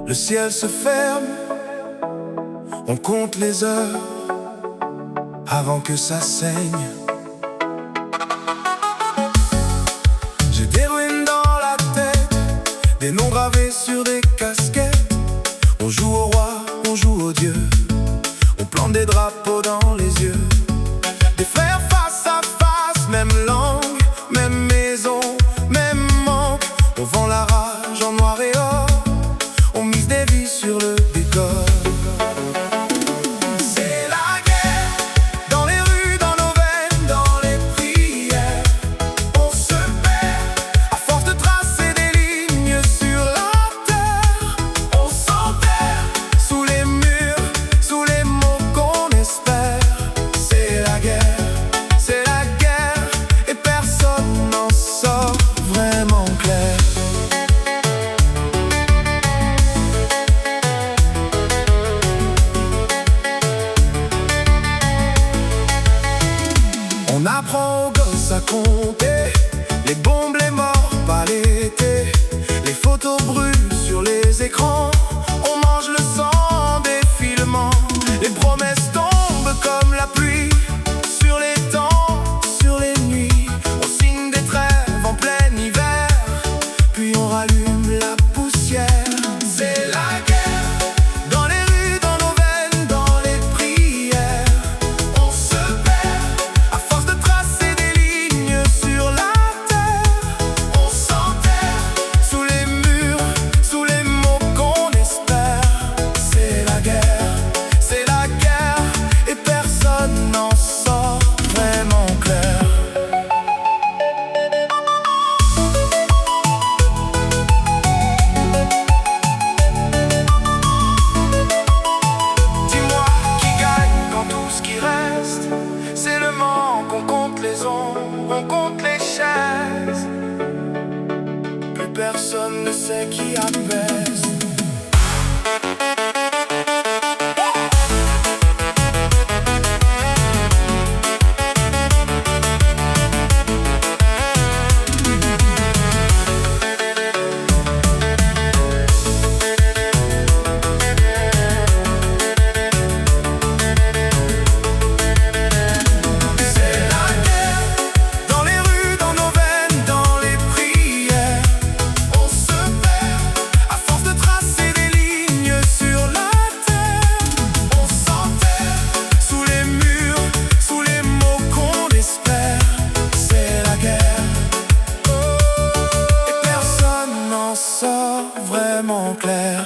Le ciel se ferme, on compte les heures avant que ça saigne. J'ai des ruines dans la tête, des noms gravés sur des casquettes. On joue au roi, on joue au dieu, on plante des drapeaux dans les yeux. Des frères face à face, même langue, même maison, même manque. On vend la rage en noir et or, on mise des vies sur le décor. C'est la guerre, dans les rues, dans nos veines, dans les prières. On se perd, à force de tracer des lignes sur la terre. On s'enterre, sous les murs, sous les mots qu'on espère. C'est la guerre, et personne n'en sort vraiment clair. On apprend aux gosses à compter les bombes, les morts, pas l'été. Les photos brûlent sur les écrans, on mange le sang en défilement. Les promesses tombent comme la pluie sur les temps, sur les nuits. On signe des trêves en plein hiver, puis on rallume la poussière. C'est la guerre, dans les rues, dans nos veines, dans les prières. On se perd, à force de tracer des lignes sur la terre. On s'enterre, sous les murs, sous les mots qu'on espère. C'est la guerre, et personne n'en sort vraiment clair. Dis-moi qui gagne quand tout ce qui reste, c'est le manque. On compte les ombres, on compte les chaises. Plus personne ne sait qui apaise. Vraiment clair.